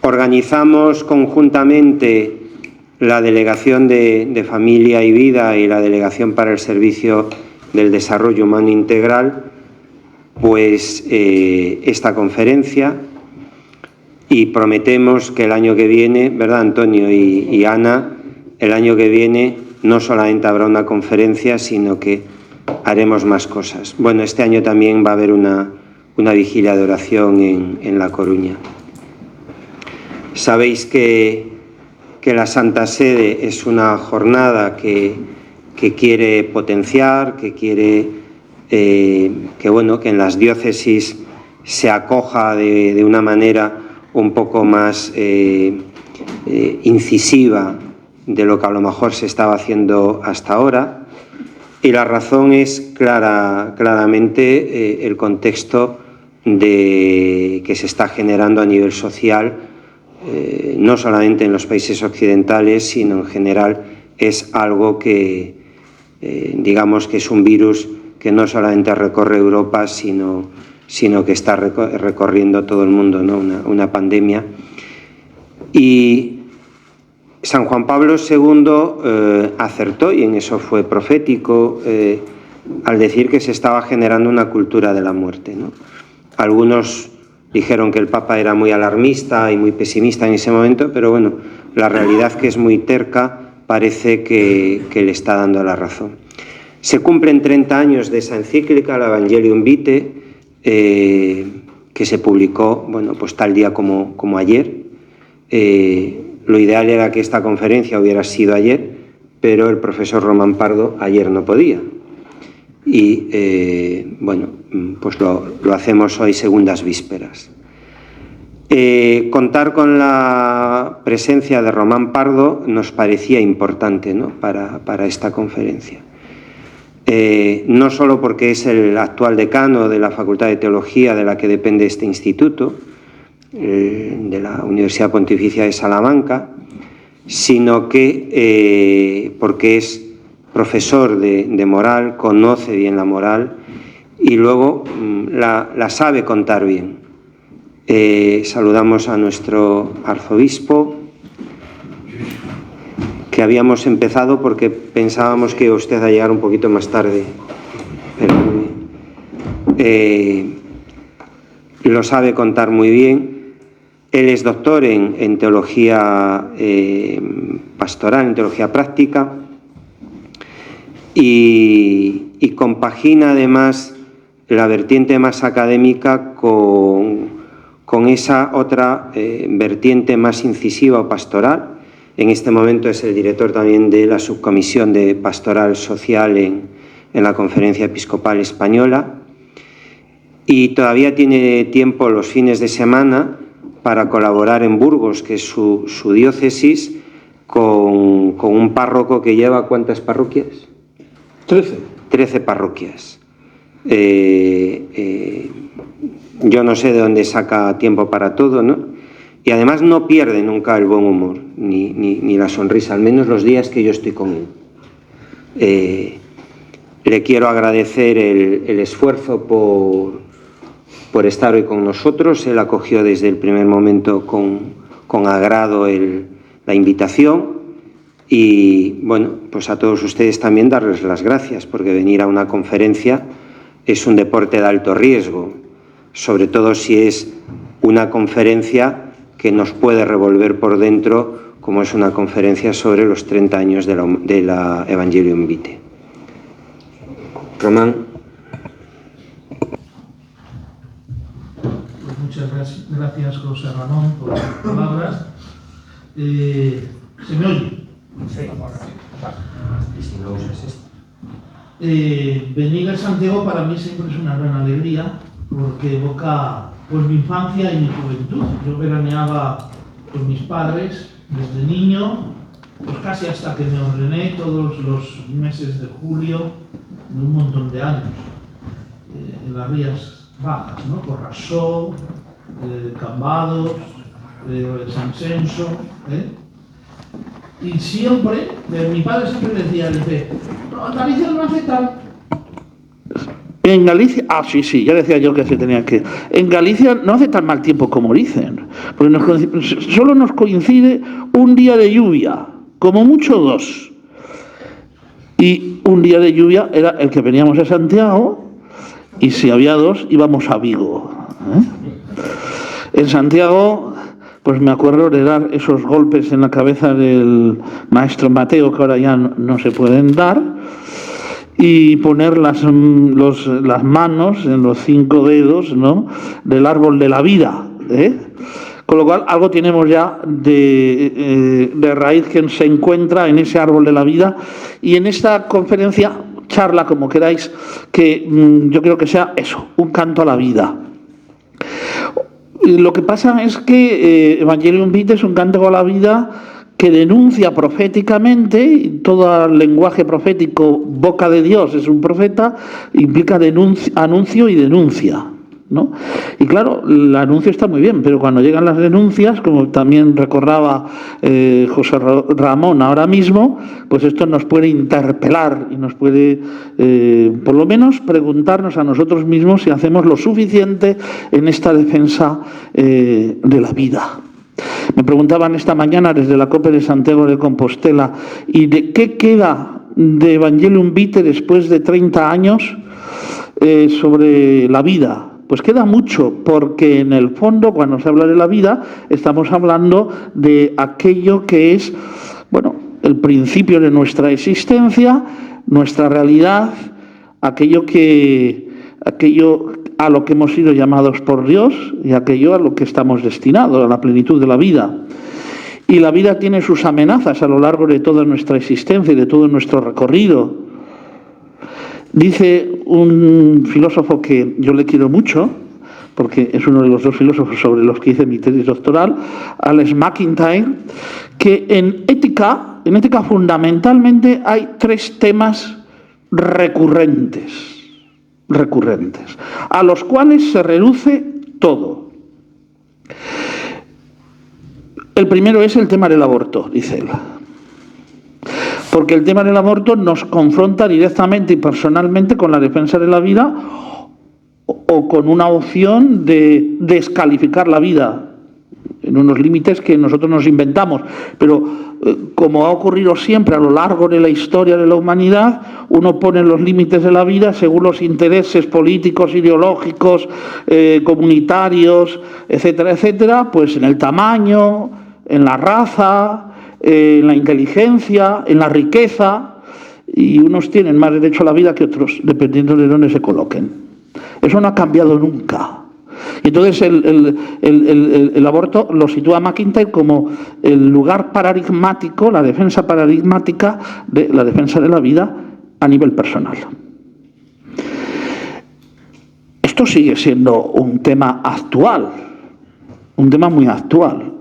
Organizamos conjuntamente la Delegación de Familia y Vida y la Delegación para el Servicio del Desarrollo Humano Integral, pues esta conferencia, y prometemos que el año que viene, ¿verdad, Antonio y Ana? El año que viene no solamente habrá una conferencia, sino que haremos más cosas. Bueno, este año también va a haber una vigilia de oración en La Coruña. Sabéis que la Santa Sede es una jornada que quiere potenciar, que quiere que en las diócesis se acoja de una manera un poco más incisiva de lo que a lo mejor se estaba haciendo hasta ahora, y la razón es claramente el contexto que se está generando a nivel social, no solamente en los países occidentales, sino en general. Es algo que, digamos que es un virus que no solamente recorre Europa, sino que está recorriendo todo el mundo, ¿no? Una pandemia. Y San Juan Pablo II acertó, y en eso fue profético, al decir que se estaba generando una cultura de la muerte, ¿no? Algunos dijeron que el Papa era muy alarmista y muy pesimista en ese momento, pero bueno, la realidad, que es muy terca, parece que le está dando la razón. Se cumplen 30 años de esa encíclica, la Evangelium Vitae, que se publicó, pues tal día como ayer. Lo ideal era que esta conferencia hubiera sido ayer, pero el profesor Román Pardo ayer no podía. Y pues lo hacemos hoy, segundas vísperas. Contar con la presencia de Román Pardo nos parecía importante, ¿no? para esta conferencia. No solo porque es el actual decano de la Facultad de Teología de la que depende este instituto, de la Universidad Pontificia de Salamanca, sino que porque es profesor de moral, conoce bien la moral y luego la sabe contar bien. Saludamos a nuestro arzobispo, que habíamos empezado porque pensábamos que iba usted a llegar un poquito más tarde, pero lo sabe contar muy bien. Él es doctor en teología pastoral, en teología práctica, y compagina además la vertiente más académica con esa otra vertiente más incisiva o pastoral. En este momento es el director también de la subcomisión de pastoral social en la Conferencia Episcopal Española, y todavía tiene tiempo los fines de semana para colaborar en Burgos, que es su diócesis, con un párroco que lleva, ¿cuántas parroquias? 13 parroquias. Yo no sé de dónde saca tiempo para todo, ¿no? Y además no pierde nunca el buen humor, ni la sonrisa, al menos los días que yo estoy con él. Le quiero agradecer el esfuerzo por estar hoy con nosotros. Él acogió desde el primer momento con agrado la invitación. Y pues a todos ustedes también darles las gracias, porque venir a una conferencia es un deporte de alto riesgo, sobre todo si es una conferencia que nos puede revolver por dentro, como es una conferencia sobre los 30 años de la Evangelium Vitae. Román. Pues muchas gracias, José Ramón, por las palabras. ¿Se me oye? Sí. Venir a Santiago para mí siempre es una gran alegría, porque evoca pues mi infancia y mi juventud. Yo veraneaba con mis padres desde niño, pues casi hasta que me ordené, todos los meses de julio de un montón de años, en las Rías Bajas, ¿no? Corrasó, Cambados, San Censo, y siempre, mi padre siempre decía, no, Galicia no hace tal. En Galicia, sí, ya decía yo que se tenía que... En Galicia no hace tan mal tiempo como dicen, porque solo nos coincide un día de lluvia, como mucho 2. Y un día de lluvia era el que veníamos a Santiago, y si había 2 íbamos a Vigo. En Santiago, pues me acuerdo de dar esos golpes en la cabeza del maestro Mateo, que ahora ya no se pueden dar, y poner las manos en los 5 dedos, ¿no?, del árbol de la vida, Con lo cual algo tenemos ya de raíz que se encuentra en ese árbol de la vida. Y en esta conferencia, charla, como queráis, que yo creo que sea eso, un canto a la vida. Lo que pasa es que Evangelium Vitae es un canto a la vida que denuncia proféticamente, y todo el lenguaje profético, boca de Dios es un profeta, implica anuncio y denuncia, ¿no? Y claro, el anuncio está muy bien, pero cuando llegan las denuncias, como también recordaba José Ramón ahora mismo, pues esto nos puede interpelar y nos puede, por lo menos, preguntarnos a nosotros mismos si hacemos lo suficiente en esta defensa de la vida. Me preguntaban esta mañana desde la COPE de Santiago de Compostela, ¿y de qué queda de Evangelium Vitae después de 30 años sobre la vida? Pues queda mucho, porque en el fondo, cuando se habla de la vida, estamos hablando de aquello que es, bueno, el principio de nuestra existencia, nuestra realidad, aquello a lo que hemos sido llamados por Dios y aquello a lo que estamos destinados, a la plenitud de la vida. Y la vida tiene sus amenazas a lo largo de toda nuestra existencia y de todo nuestro recorrido. Dice un filósofo que yo le quiero mucho, porque es uno de los 2 filósofos sobre los que hice mi tesis doctoral, Alex McIntyre, que en ética fundamentalmente hay 3 temas recurrentes, a los cuales se reduce todo. El primero es el tema del aborto, dice él. Porque el tema del aborto nos confronta directamente y personalmente con la defensa de la vida o con una opción de descalificar la vida en unos límites que nosotros nos inventamos. Pero como ha ocurrido siempre a lo largo de la historia de la humanidad, uno pone los límites de la vida según los intereses políticos, ideológicos, comunitarios, etcétera, etcétera, pues en el tamaño, en la raza, en la inteligencia, en la riqueza, y unos tienen más derecho a la vida que otros, dependiendo de dónde se coloquen. Eso no ha cambiado nunca. Entonces el aborto lo sitúa McIntyre como el lugar paradigmático, la defensa paradigmática de la defensa de la vida a nivel personal. Esto sigue siendo un tema actual, un tema muy actual.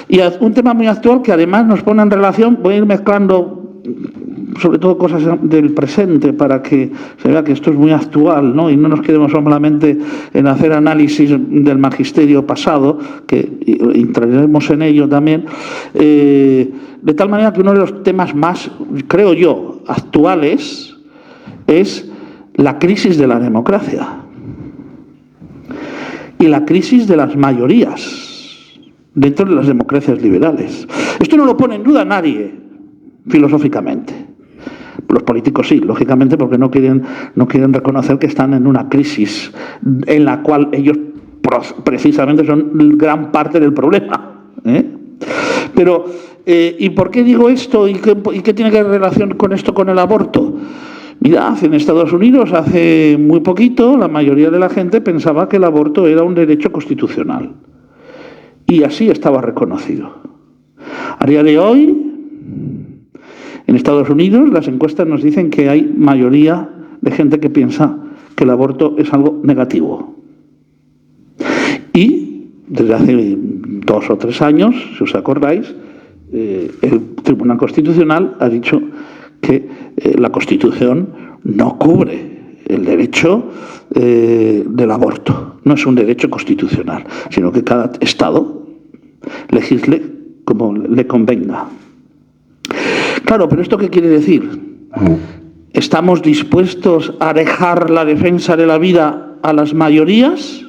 Y un tema muy actual que además nos pone en relación, voy a ir mezclando sobre todo cosas del presente para que se vea que esto es muy actual, ¿no? Y no nos quedemos solamente en hacer análisis del magisterio pasado, que entraremos en ello también, de tal manera que uno de los temas más, creo yo, actuales es la crisis de la democracia y la crisis de las mayorías dentro de las democracias liberales. Esto no lo pone en duda nadie, filosóficamente. Los políticos sí, lógicamente, porque no quieren reconocer que están en una crisis en la cual ellos precisamente son gran parte del problema. Pero, ¿y por qué digo esto? ¿Y qué tiene que ver relación con esto con el aborto? Mirad, en Estados Unidos hace muy poquito la mayoría de la gente pensaba que el aborto era un derecho constitucional. Y así estaba reconocido. A día de hoy, en Estados Unidos, las encuestas nos dicen que hay mayoría de gente que piensa que el aborto es algo negativo. Y desde hace 2 o 3 años, si os acordáis, el Tribunal Constitucional ha dicho que la Constitución no cubre el derecho del aborto. No es un derecho constitucional, sino que cada Estado legisle como le convenga. Claro, pero ¿esto qué quiere decir? ¿Estamos dispuestos a dejar la defensa de la vida a las mayorías?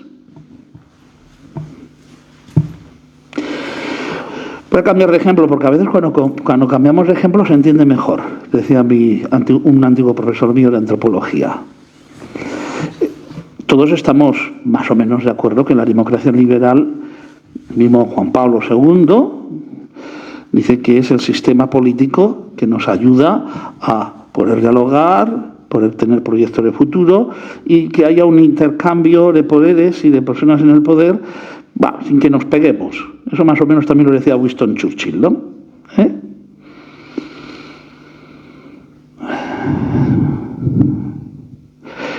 Voy a cambiar de ejemplo, porque a veces cuando cambiamos de ejemplo se entiende mejor, decía un antiguo profesor mío de antropología. Todos estamos más o menos de acuerdo que la democracia liberal, mismo Juan Pablo II, dice que es el sistema político que nos ayuda a poder dialogar, poder tener proyectos de futuro y que haya un intercambio de poderes y de personas en el poder, sin que nos peguemos. Eso más o menos también lo decía Winston Churchill, ¿no?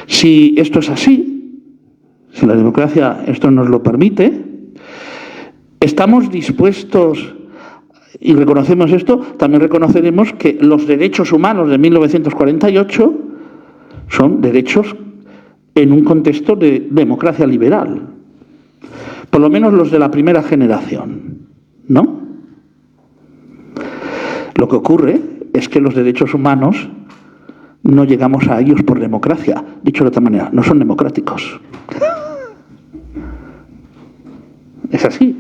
Si esto es así, si la democracia esto nos lo permite, estamos dispuestos, y reconocemos esto, también reconoceremos que los derechos humanos de 1948 son derechos en un contexto de democracia liberal. Por lo menos los de la primera generación, ¿no? Lo que ocurre es que los derechos humanos no llegamos a ellos por democracia. Dicho de otra manera, no son democráticos. Es así.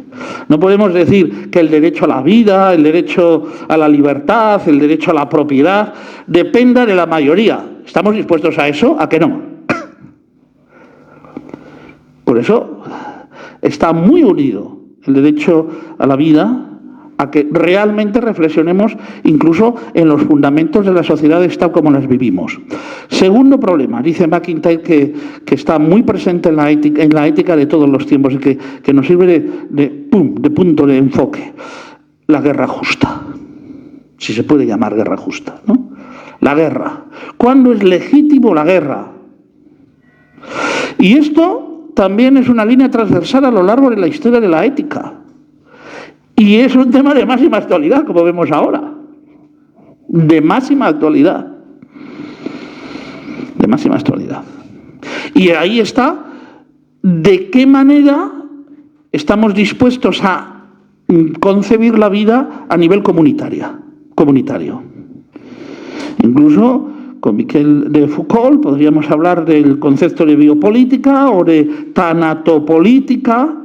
No podemos decir que el derecho a la vida, el derecho a la libertad, el derecho a la propiedad dependa de la mayoría. ¿Estamos dispuestos a eso? ¿A que no? Por eso está muy unido el derecho a la vida a que realmente reflexionemos incluso en los fundamentos de las sociedades tal como las vivimos. Segundo problema, dice McIntyre que está muy presente en la ética de todos los tiempos y que nos sirve de punto de enfoque. La guerra justa, si se puede llamar guerra justa, ¿no? La guerra. ¿Cuándo es legítimo la guerra? Y esto también es una línea transversal a lo largo de la historia de la ética. Y es un tema de máxima actualidad, como vemos ahora. De máxima actualidad. De máxima actualidad. Y ahí está, de qué manera estamos dispuestos a concebir la vida a nivel comunitario. Incluso con Miquel de Foucault podríamos hablar del concepto de biopolítica o de tanatopolítica,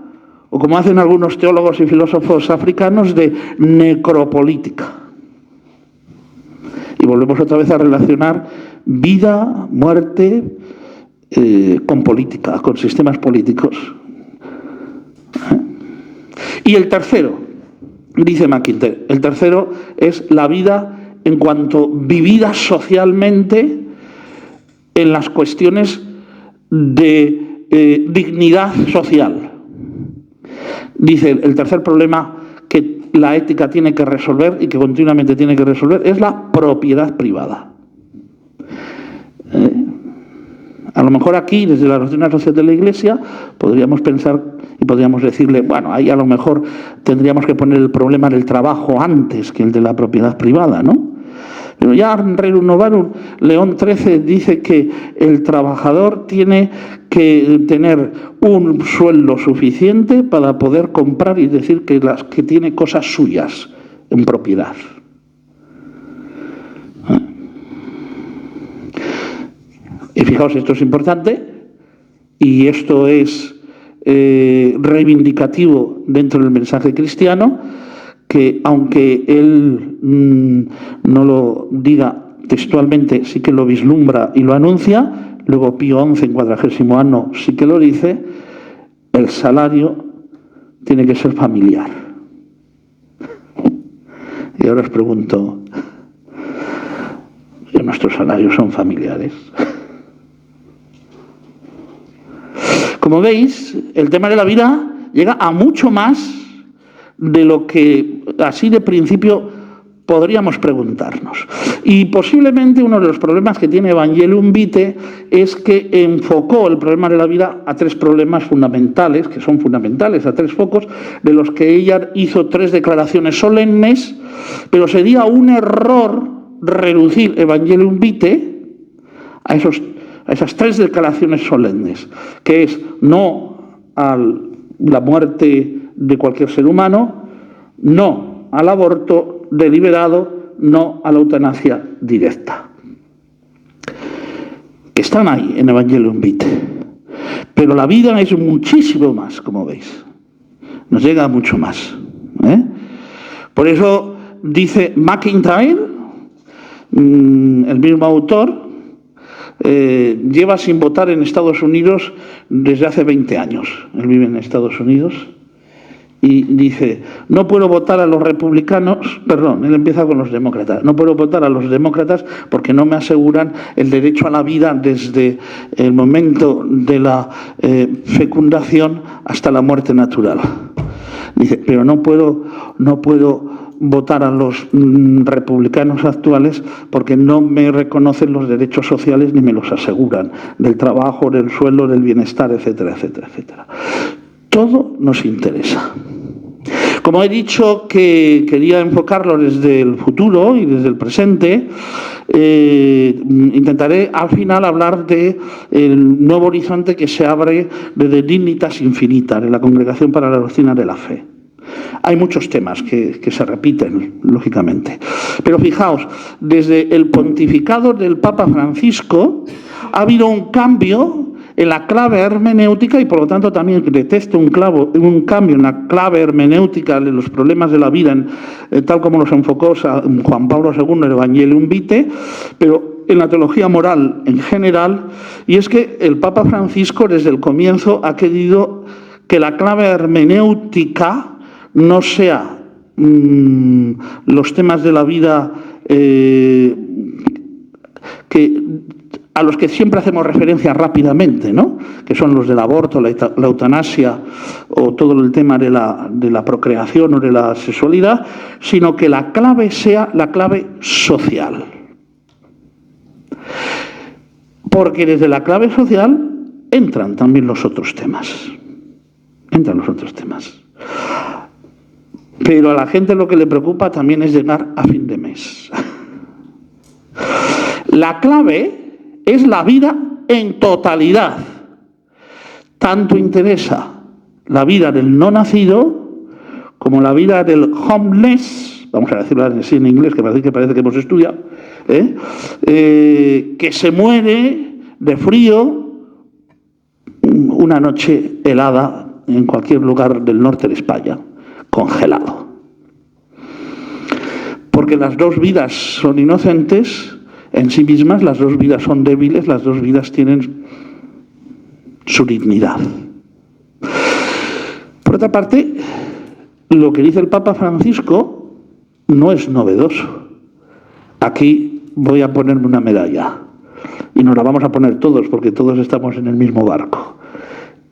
o como hacen algunos teólogos y filósofos africanos, de necropolítica. Y volvemos otra vez a relacionar vida, muerte, con política, con sistemas políticos. Y el tercero, dice McIntyre, el tercero es la vida en cuanto vivida socialmente en las cuestiones de dignidad social. Dice, el tercer problema que la ética tiene que resolver y que continuamente tiene que resolver es la propiedad privada. A lo mejor aquí, desde la doctrina social de la Iglesia, podríamos pensar y podríamos decirle, bueno, ahí a lo mejor tendríamos que poner el problema del trabajo antes que el de la propiedad privada, ¿no? Pero ya Rerum Novarum, León XIII dice que el trabajador tiene que tener un sueldo suficiente para poder comprar y decir que tiene cosas suyas en propiedad. Y fijaos, esto es importante y esto es reivindicativo dentro del mensaje cristiano, que aunque él no lo diga textualmente, sí que lo vislumbra y lo anuncia. Luego Pío XI en 40º año sí que lo dice: el salario tiene que ser familiar. Y ahora os pregunto, ¿nuestros salarios son familiares? Como veis, el tema de la vida llega a mucho más de lo que así de principio podríamos preguntarnos. Y posiblemente uno de los problemas que tiene Evangelium Vitae es que enfocó el problema de la vida a tres problemas fundamentales, que son fundamentales, a tres focos, de los que ella hizo tres declaraciones solemnes, pero sería un error reducir Evangelium Vitae a esas tres declaraciones solemnes, que es no a la muerte de cualquier ser humano, no al aborto deliberado, no a la eutanasia directa. están ahí en Evangelium Vitae. Pero la vida es muchísimo más, como veis. Nos llega mucho más. Por eso dice McIntyre, el mismo autor, lleva sin votar en Estados Unidos desde hace 20 años. Él vive en Estados Unidos y dice, no puedo votar a los republicanos, perdón, él empieza con los demócratas, no puedo votar a los demócratas porque no me aseguran el derecho a la vida desde el momento de la fecundación hasta la muerte natural. Dice, pero no puedo votar a los republicanos actuales porque no me reconocen los derechos sociales ni me los aseguran, del trabajo, del sueldo, del bienestar, etcétera, etcétera, etcétera. Todo nos interesa. Como he dicho que quería enfocarlo desde el futuro y desde el presente, intentaré al final hablar del nuevo horizonte que se abre desde Dignitas Infinita, de la Congregación para la Doctrina de la Fe. Hay muchos temas que se repiten, lógicamente. Pero fijaos, desde el pontificado del Papa Francisco ha habido un cambio en la clave hermenéutica y por lo tanto también detesto un cambio en la clave hermenéutica de los problemas de la vida, tal como los enfocó Juan Pablo II en el Evangelium Vitae, pero en la teología moral en general, y es que el Papa Francisco desde el comienzo ha querido que la clave hermenéutica no sea los temas de la vida a los que siempre hacemos referencia rápidamente, ¿no? Que son los del aborto, la eutanasia o todo el tema de la procreación o de la sexualidad, sino que la clave sea la clave social. Porque desde la clave social entran también los otros temas. Pero a la gente lo que le preocupa también es llegar a fin de mes. La clave es la vida en totalidad. Tanto interesa la vida del no nacido como la vida del homeless, vamos a decirlo así en inglés, que parece que hemos estudiado, que se muere de frío una noche helada en cualquier lugar del norte de España, congelado. Porque las dos vidas son inocentes en sí mismas, las dos vidas son débiles, las dos vidas tienen su dignidad. Por otra parte, lo que dice el Papa Francisco no es novedoso. Aquí voy a ponerme una medalla y nos la vamos a poner todos porque todos estamos en el mismo barco.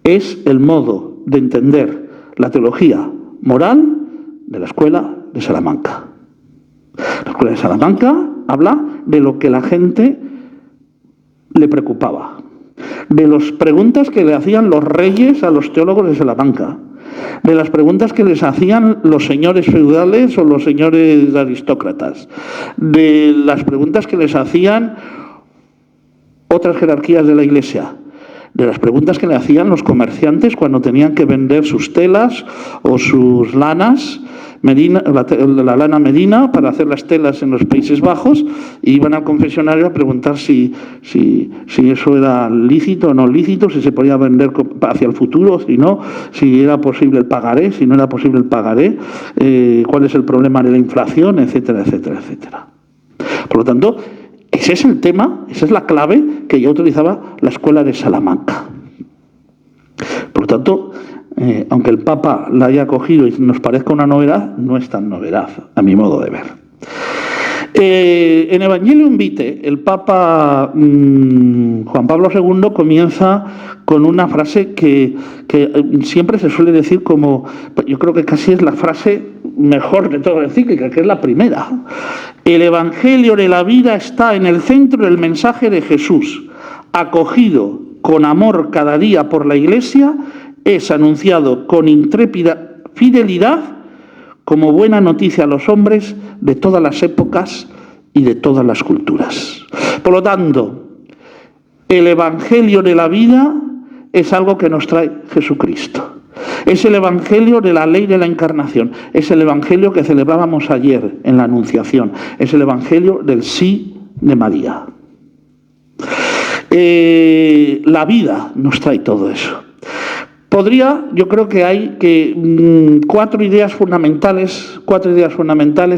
Es el modo de entender la teología moral de la Escuela de Salamanca. La Escuela de Salamanca habla de lo que la gente le preocupaba, de las preguntas que le hacían los reyes a los teólogos de Salamanca, de las preguntas que les hacían los señores feudales o los señores aristócratas, de las preguntas que les hacían otras jerarquías de la Iglesia, de las preguntas que le hacían los comerciantes cuando tenían que vender sus telas o sus lanas, la lana merina para hacer las telas en los Países Bajos, y iban al confesionario a preguntar si eso era lícito o no lícito, si se podía vender hacia el futuro, si no, si era posible el pagaré, si no era posible el pagaré, cuál es el problema de la inflación, etcétera, etcétera, etcétera. Por lo tanto, ese es el tema, esa es la clave que ya utilizaba la Escuela de Salamanca. Por lo tanto, aunque el Papa la haya cogido y nos parezca una novedad, no es tan novedad, a mi modo de ver. En Evangelium Vitae, el Papa Juan Pablo II comienza con una frase que siempre se suele decir como, yo creo que casi es la frase mejor de toda la encíclica, que es la primera. El Evangelio de la vida está en el centro del mensaje de Jesús, acogido con amor cada día por la Iglesia, es anunciado con intrépida fidelidad como buena noticia a los hombres de todas las épocas y de todas las culturas. Por lo tanto, el Evangelio de la vida es algo que nos trae Jesucristo. Es el Evangelio de la ley de la encarnación. Es el Evangelio que celebrábamos ayer en la Anunciación. Es el Evangelio del sí de María. La vida nos trae todo eso. Yo creo que hay cuatro ideas fundamentales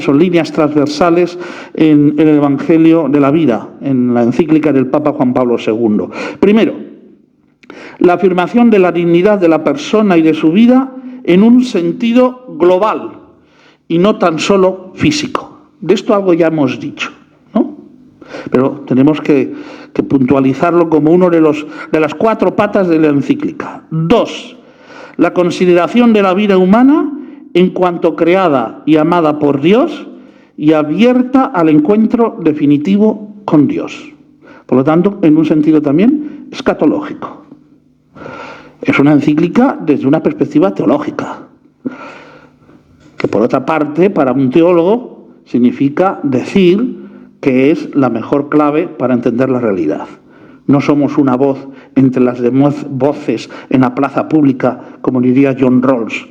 o líneas transversales en el Evangelio de la vida, en la encíclica del Papa Juan Pablo II. Primero, la afirmación de la dignidad de la persona y de su vida en un sentido global y no tan solo físico. De esto algo ya hemos dicho, ¿no? Pero tenemos que puntualizarlo como uno de las cuatro patas de la encíclica. 2. La consideración de la vida humana en cuanto creada y amada por Dios y abierta al encuentro definitivo con Dios. Por lo tanto, en un sentido también escatológico. Es una encíclica desde una perspectiva teológica, que por otra parte, para un teólogo, significa decir que es la mejor clave para entender la realidad. No somos una voz entre las demás voces en la plaza pública, como diría John Rawls,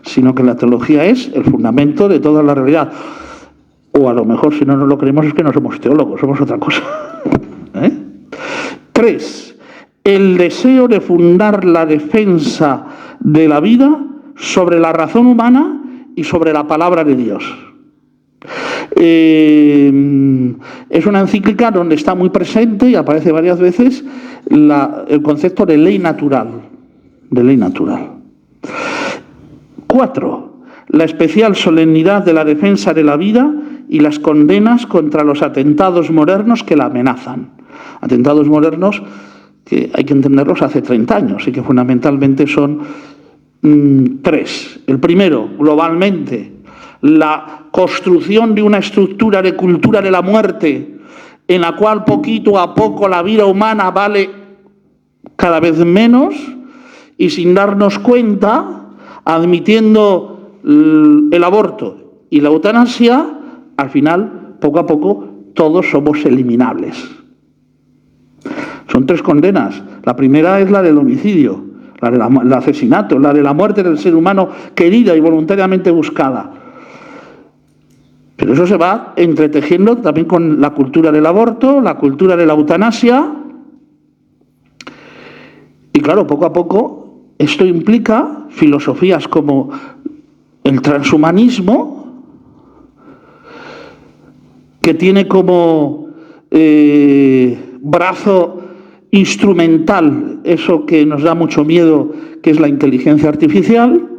sino que la teología es el fundamento de toda la realidad. O a lo mejor, si no nos lo creemos, es que no somos teólogos, somos otra cosa. 3. El deseo de fundar la defensa de la vida sobre la razón humana y sobre la palabra de Dios. Es una encíclica donde está muy presente y aparece varias veces el concepto de ley natural. 4. La especial solemnidad de la defensa de la vida y las condenas contra los atentados modernos que la amenazan. Atentados modernos que hay que entenderlos hace 30 años y que fundamentalmente son 3. El primero, globalmente, la construcción de una estructura de cultura de la muerte en la cual poquito a poco la vida humana vale cada vez menos y sin darnos cuenta, admitiendo el aborto y la eutanasia, al final, poco a poco, todos somos eliminables. Son 3 condenas. La primera es la del homicidio, la del asesinato, la de la muerte del ser humano querida y voluntariamente buscada. Pero eso se va entretejiendo también con la cultura del aborto, la cultura de la eutanasia. Y claro, poco a poco, esto implica filosofías como el transhumanismo, que tiene como brazo instrumental eso que nos da mucho miedo, que es la inteligencia artificial.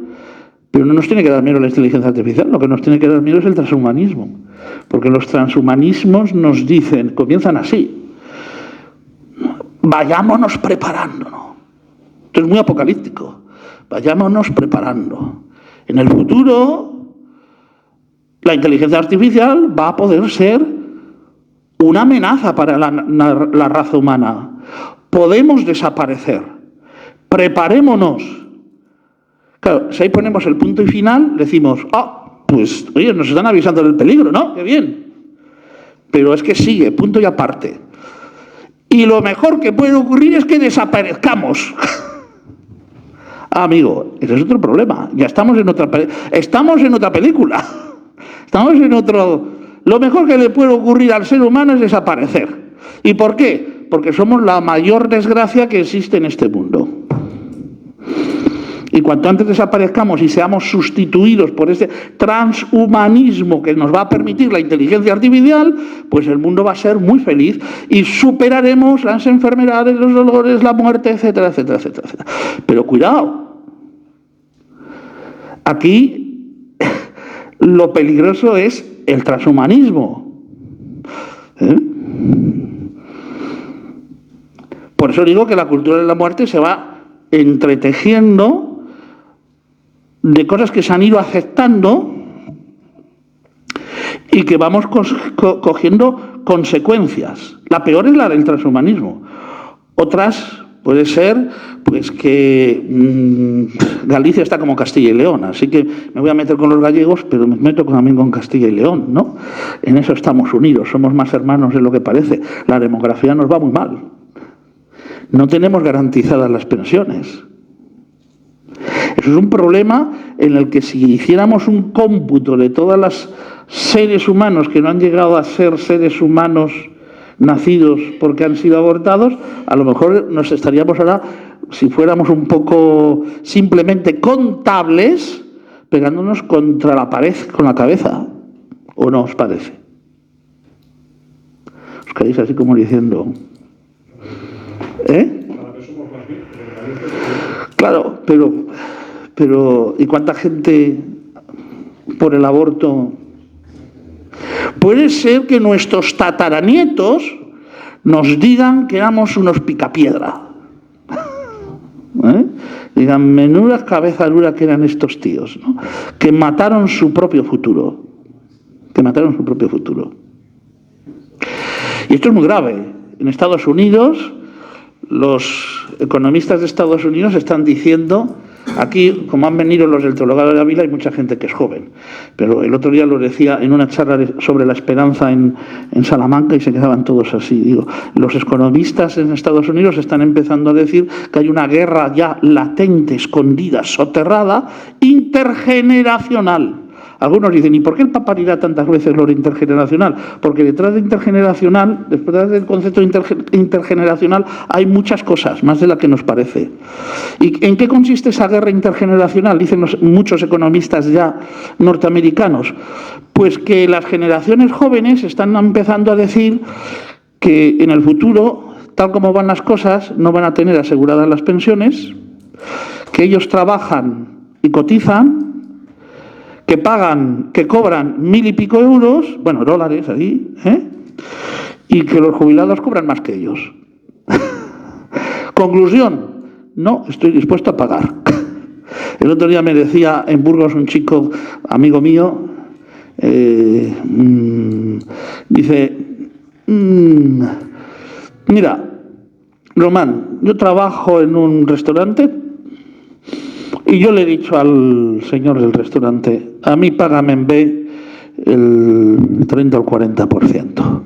Pero no nos tiene que dar miedo la inteligencia artificial, lo que nos tiene que dar miedo es el transhumanismo. Porque los transhumanismos nos dicen, comienzan así: vayámonos preparando, ¿no? Esto es muy apocalíptico. Vayámonos preparando. En el futuro, la inteligencia artificial va a poder ser una amenaza para la raza humana. Podemos desaparecer. Preparémonos. Claro, si ahí ponemos el punto y final, decimos, pues, oye, nos están avisando del peligro, ¿no? ¡Qué bien! Pero es que sigue, punto y aparte. Y lo mejor que puede ocurrir es que desaparezcamos. Amigo, ese es otro problema. Ya estamos en otra película. Estamos en otro... Lo mejor que le puede ocurrir al ser humano es desaparecer. ¿Y por qué? Porque somos la mayor desgracia que existe en este mundo. Y cuanto antes desaparezcamos y seamos sustituidos por ese transhumanismo que nos va a permitir la inteligencia artificial, pues el mundo va a ser muy feliz y superaremos las enfermedades, los dolores, la muerte, etcétera, etcétera, etcétera, etcétera. Pero cuidado, aquí lo peligroso es el transhumanismo. Por eso digo que la cultura de la muerte se va entretejiendo de cosas que se han ido aceptando y que vamos cogiendo consecuencias. La peor es la del transhumanismo. Otras puede ser pues que Galicia está como Castilla y León, así que me voy a meter con los gallegos, pero me meto también con Castilla y León, ¿no? En eso estamos unidos, somos más hermanos de lo que parece. La demografía nos va muy mal. No tenemos garantizadas las pensiones. Eso es un problema en el que si hiciéramos un cómputo de todos los seres humanos que no han llegado a ser seres humanos nacidos porque han sido abortados, a lo mejor nos estaríamos ahora, si fuéramos un poco simplemente contables, pegándonos contra la pared con la cabeza. ¿O no os parece? Os quedáis así como diciendo... Claro, pero ¿y cuánta gente por el aborto? Puede ser que nuestros tataranietos nos digan que éramos unos picapiedra. Digan, menuda cabeza dura que eran estos tíos, ¿no? Que mataron su propio futuro. Y esto es muy grave. En Estados Unidos, los economistas de Estados Unidos están diciendo, aquí, como han venido los del Teologado de Ávila, hay mucha gente que es joven, pero el otro día lo decía en una charla sobre la esperanza en Salamanca y se quedaban todos así. Digo, los economistas en Estados Unidos están empezando a decir que hay una guerra ya latente, escondida, soterrada, intergeneracional. Algunos dicen, ¿y por qué el Papa dirá tantas veces lo de intergeneracional? Porque detrás de intergeneracional, detrás del concepto intergeneracional, hay muchas cosas, más de la que nos parece. ¿Y en qué consiste esa guerra intergeneracional? Dicen muchos economistas ya norteamericanos. Pues que las generaciones jóvenes están empezando a decir que en el futuro, tal como van las cosas, no van a tener aseguradas las pensiones, que ellos trabajan y cotizan, que pagan, que cobran 1.000 y pico euros, bueno, dólares ahí, y que los jubilados cobran más que ellos. Conclusión, no estoy dispuesto a pagar. El otro día me decía en Burgos un chico, amigo mío, dice, mira, Román, yo trabajo en un restaurante y yo le he dicho al señor del restaurante, a mí págame en B el 30 o el 40%.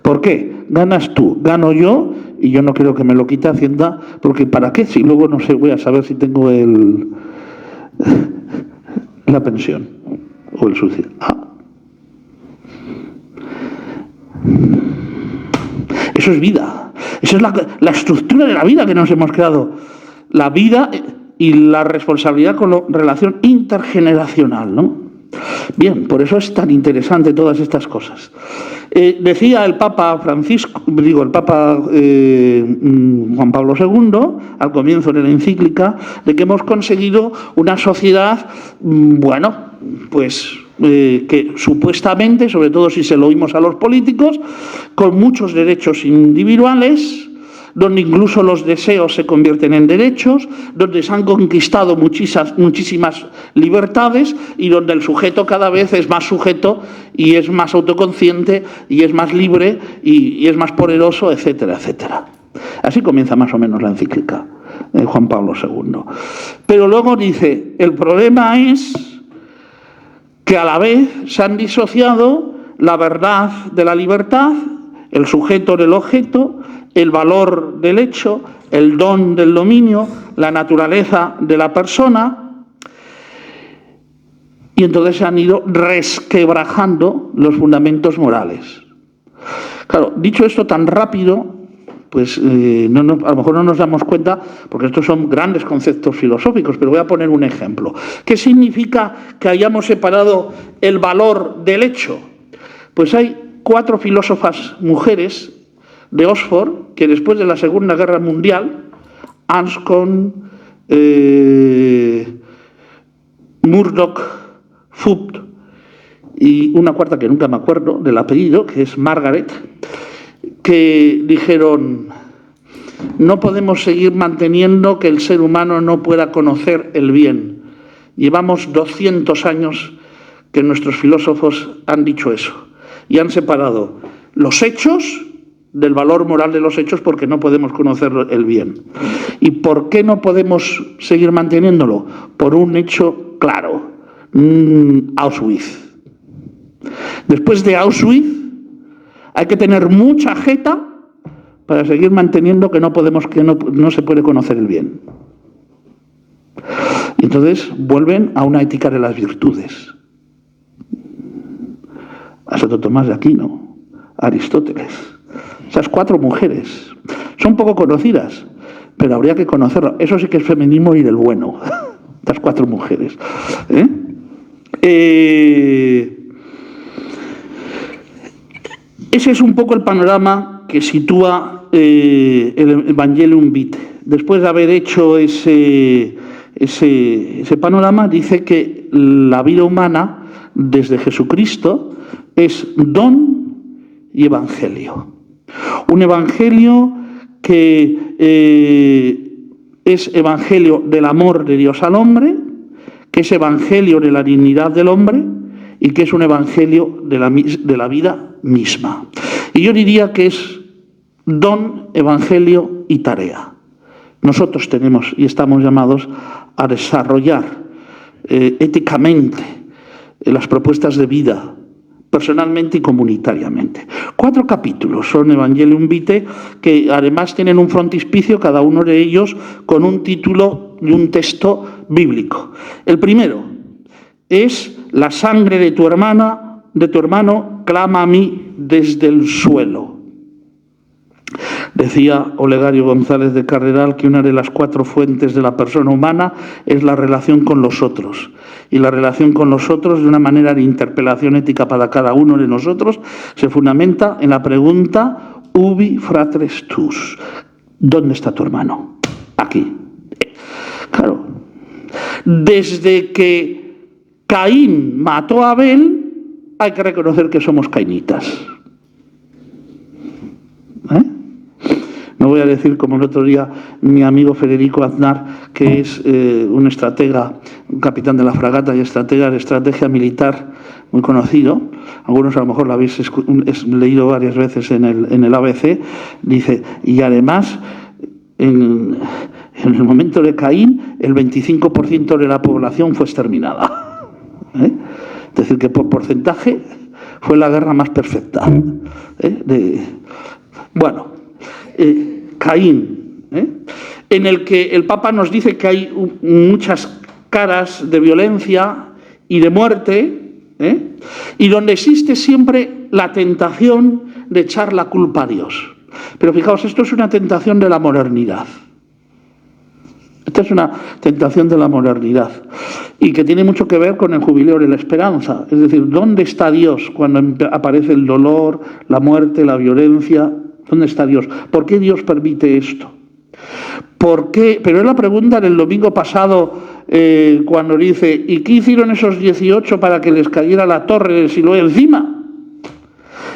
¿Por qué? Ganas tú, gano yo, y yo no quiero que me lo quite Hacienda, porque ¿para qué? Si luego no sé, voy a saber si tengo la pensión o el subsidio. Eso es vida. Esa es la estructura de la vida que nos hemos creado. La vida y la responsabilidad con la relación intergeneracional, ¿no? Bien, por eso es tan interesante todas estas cosas. Decía el Papa Juan Pablo II, al comienzo de la encíclica, de que hemos conseguido una sociedad, que supuestamente, sobre todo si se lo oímos a los políticos, con muchos derechos individuales, donde incluso los deseos se convierten en derechos, donde se han conquistado muchísimas libertades y donde el sujeto cada vez es más sujeto y es más autoconsciente y es más libre y es más poderoso, etcétera, etcétera. Así comienza más o menos la encíclica de Juan Pablo II. Pero luego dice, el problema es que a la vez se han disociado la verdad de la libertad, el sujeto del objeto, el valor del hecho, el don del dominio, la naturaleza de la persona, y entonces se han ido resquebrajando los fundamentos morales. Claro, dicho esto tan rápido, pues a lo mejor no nos damos cuenta, porque estos son grandes conceptos filosóficos, pero voy a poner un ejemplo. ¿Qué significa que hayamos separado el valor del hecho? Pues hay 4 filósofas mujeres de Oxford, que después de la Segunda Guerra Mundial, Anscombe, Murdoch, Foot y una cuarta que nunca me acuerdo del apellido, que es Margaret, que dijeron, no podemos seguir manteniendo que el ser humano no pueda conocer el bien. Llevamos 200 años que nuestros filósofos han dicho eso y han separado los hechos del valor moral de los hechos porque no podemos conocer el bien. ¿Y por qué no podemos seguir manteniéndolo? Por un hecho claro, Auschwitz. Después de Auschwitz hay que tener mucha jeta para seguir manteniendo que no se puede conocer el bien. Y entonces vuelven a una ética de las virtudes. A Santo Tomás de Aquino, a Aristóteles. Esas 4 mujeres. Son poco conocidas, pero habría que conocerlas. Eso sí que es feminismo y del bueno. Estas 4 mujeres. Ese es un poco el panorama que sitúa el Evangelium Vitae. Después de haber hecho ese panorama, dice que la vida humana, desde Jesucristo, es don y evangelio. Un evangelio que es evangelio del amor de Dios al hombre, que es evangelio de la dignidad del hombre y que es un evangelio de la vida misma. Y yo diría que es don, evangelio y tarea. Nosotros tenemos y estamos llamados a desarrollar éticamente las propuestas de vida, personalmente y comunitariamente. 4 capítulos son Evangelium Vitae, que además tienen un frontispicio, cada uno de ellos con un título y un texto bíblico. El primero es: la sangre de tu hermano clama a mí desde el suelo. Decía Olegario González de Carreral que una de las 4 fuentes de la persona humana es la relación con los otros. Y la relación con los otros, de una manera de interpelación ética para cada uno de nosotros, se fundamenta en la pregunta ubi fratres tus. ¿Dónde está tu hermano? Aquí. Claro. Desde que Caín mató a Abel, hay que reconocer que somos cainitas. No voy a decir como el otro día mi amigo Federico Aznar, que es un estratega, un capitán de la fragata y estratega de estrategia militar muy conocido. Algunos a lo mejor lo habéis leído varias veces en el ABC. Dice, y además en el momento de Caín el 25% de la población fue exterminada. Es decir, que por porcentaje fue la guerra más perfecta. Caín, en el que el Papa nos dice que hay muchas caras de violencia y de muerte, y donde existe siempre la tentación de echar la culpa a Dios. Pero fijaos, esto es una tentación de la modernidad. Esta es una tentación de la modernidad y que tiene mucho que ver con el jubileo de la esperanza. Es decir, ¿dónde está Dios cuando aparece el dolor, la muerte, la violencia? ¿Dónde está Dios? ¿Por qué Dios permite esto? ¿Por qué? Pero es la pregunta del domingo pasado cuando dice, ¿y qué hicieron esos 18 para que les cayera la torre del Siloé encima?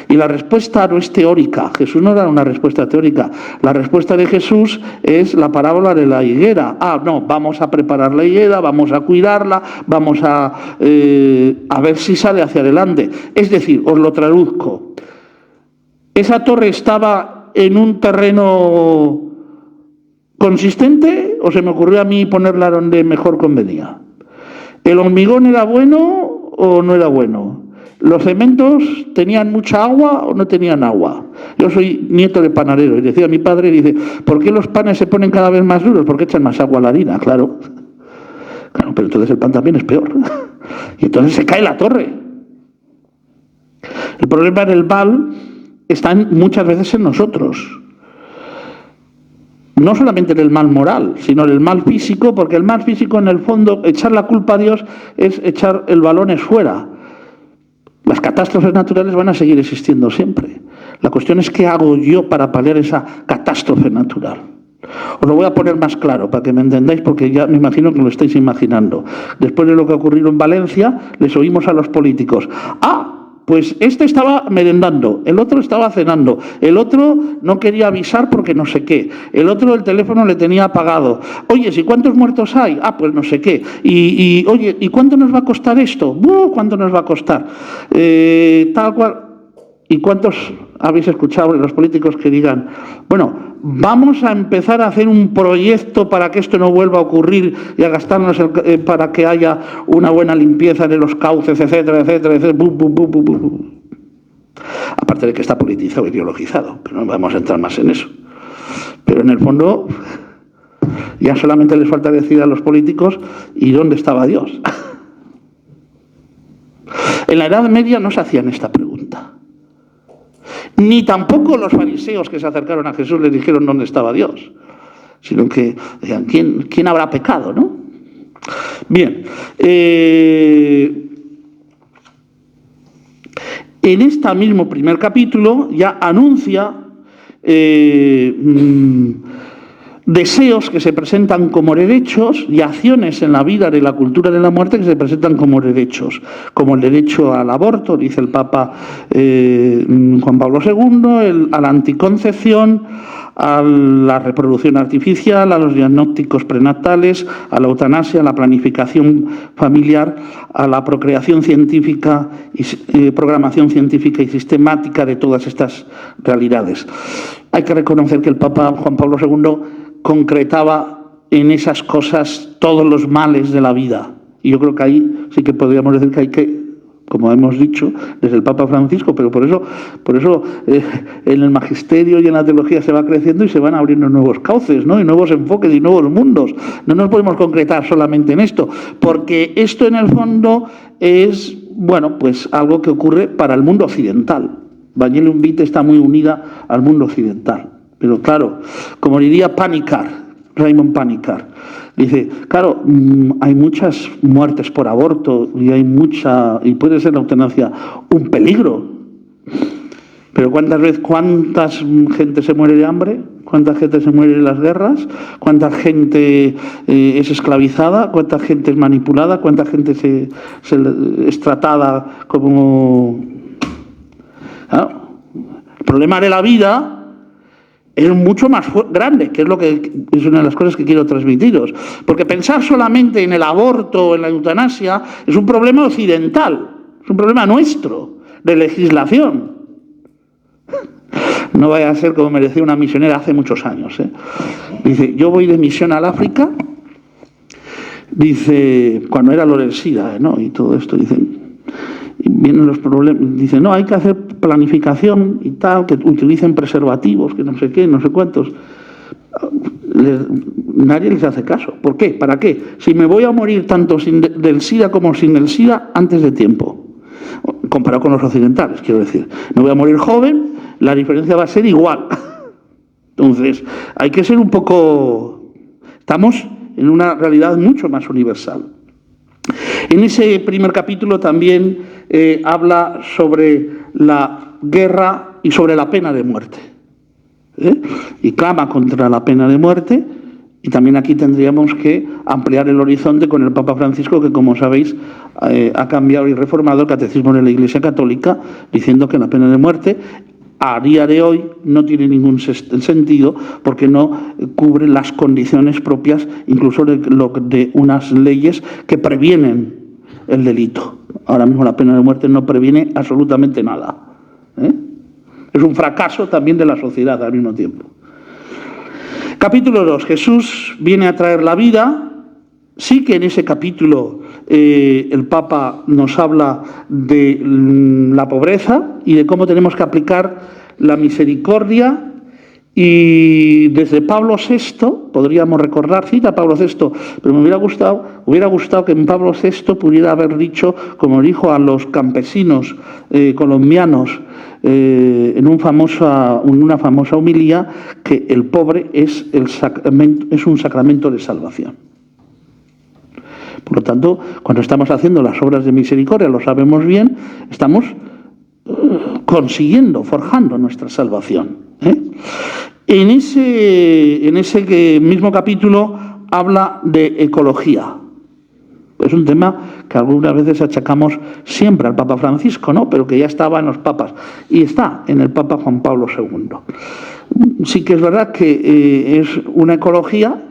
Y la respuesta no es teórica. Jesús no da una respuesta teórica. La respuesta de Jesús es la parábola de la higuera. No, vamos a preparar la higuera, vamos a cuidarla, vamos a ver si sale hacia adelante. Es decir, os lo traduzco. ¿Esa torre estaba en un terreno consistente o se me ocurrió a mí ponerla donde mejor convenía? ¿El hormigón era bueno o no era bueno? ¿Los cementos tenían mucha agua o no tenían agua? Yo soy nieto de panadero y decía mi padre, dice, ¿por qué los panes se ponen cada vez más duros? Porque echan más agua a la harina, claro. Claro, pero entonces el pan también es peor. Y entonces se cae la torre. El problema del mal está muchas veces en nosotros. No solamente en el mal moral, sino en el mal físico, porque el mal físico, en el fondo, echar la culpa a Dios es echar el balón fuera. Las catástrofes naturales van a seguir existiendo siempre. La cuestión es qué hago yo para paliar esa catástrofe natural. Os lo voy a poner más claro para que me entendáis, porque ya me imagino que lo estáis imaginando. Después de lo que ha ocurrido en Valencia, les oímos a los políticos. Pues este estaba merendando, el otro estaba cenando, el otro no quería avisar porque no sé qué, el otro el teléfono le tenía apagado. Oye, ¿y cuántos muertos hay? Pues no sé qué. Oye, ¿y cuánto nos va a costar esto? ¿Cuánto nos va a costar? Tal cual. ¿Y cuántos habéis escuchado de los políticos que digan, bueno, vamos a empezar a hacer un proyecto para que esto no vuelva a ocurrir y a gastarnos para que haya una buena limpieza de los cauces, etcétera, etcétera, etcétera? Aparte de que está politizado, ideologizado, pero no vamos a entrar más en eso. Pero en el fondo, ya solamente les falta decir a los políticos, ¿y dónde estaba Dios? En la Edad Media no se hacían esta pregunta. Ni tampoco los fariseos que se acercaron a Jesús le dijeron dónde estaba Dios, sino que decían, ¿quién habrá pecado, no? Bien, en este mismo primer capítulo ya anuncia deseos que se presentan como derechos y acciones en la vida de la cultura de la muerte que se presentan como derechos, como el derecho al aborto, dice el Papa Juan Pablo II, a la anticoncepción, a la reproducción artificial, a los diagnósticos prenatales, a la eutanasia, a la planificación familiar, a la procreación científica y programación científica y sistemática de todas estas realidades. Hay que reconocer que el Papa Juan Pablo II concretaba en esas cosas todos los males de la vida. Y yo creo que ahí sí que podríamos decir que hay que, como hemos dicho, desde el Papa Francisco, pero por eso en el magisterio y en la teología se va creciendo y se van abriendo nuevos cauces, ¿no? Y nuevos enfoques y nuevos mundos. No nos podemos concretar solamente en esto, porque esto en el fondo es, bueno, pues algo que ocurre para el mundo occidental. Evangelium Vitae está muy unida al mundo occidental. Pero claro, como diría Raymond Panikkar, dice, claro, hay muchas muertes por aborto y puede ser la eutanasia un peligro. Pero cuánta gente se muere de hambre, cuánta gente se muere en las guerras, cuánta gente es esclavizada, cuánta gente es manipulada, cuánta gente es tratada como... ¿Ah? El problema de la vida es mucho más grande, que es una de las cosas que quiero transmitiros. Porque pensar solamente en el aborto o en la eutanasia es un problema occidental, es un problema nuestro, de legislación. No vaya a ser como me decía una misionera hace muchos años. Dice, yo voy de misión al África, dice, cuando era lo del SIDA, ¿no? Y todo esto, dicen... Vienen los problemas, dice, no, hay que hacer planificación y tal, que utilicen preservativos, que no sé qué, no sé cuántos. Nadie les hace caso. ¿Por qué? ¿Para qué? Si me voy a morir tanto del SIDA como sin el SIDA antes de tiempo, comparado con los occidentales, quiero decir. Me voy a morir joven, la diferencia va a ser igual. Entonces, hay que ser un poco... Estamos en una realidad mucho más universal. En ese primer capítulo también habla sobre la guerra y sobre la pena de muerte. Y clama contra la pena de muerte. Y también aquí tendríamos que ampliar el horizonte con el Papa Francisco, que como sabéis ha cambiado y reformado el catecismo de la Iglesia Católica, diciendo que la pena de muerte a día de hoy no tiene ningún sentido porque no cubre las condiciones propias incluso de unas leyes que previenen el delito. Ahora mismo la pena de muerte no previene absolutamente nada. Es un fracaso también de la sociedad al mismo tiempo. Capítulo 2. Jesús viene a traer la vida. Sí que en ese capítulo el Papa nos habla de la pobreza y de cómo tenemos que aplicar la misericordia, y desde Pablo VI, podríamos recordar, cita Pablo VI, pero me hubiera gustado que en Pablo VI pudiera haber dicho, como dijo a los campesinos colombianos en una famosa homilía, que el pobre es un sacramento de salvación. Por lo tanto, cuando estamos haciendo las obras de misericordia, lo sabemos bien, estamos consiguiendo, forjando nuestra salvación. En ese mismo capítulo habla de ecología. Es un tema que algunas veces achacamos siempre al Papa Francisco, ¿no? Pero que ya estaba en los papas y está en el Papa Juan Pablo II. Sí que es verdad que es una ecología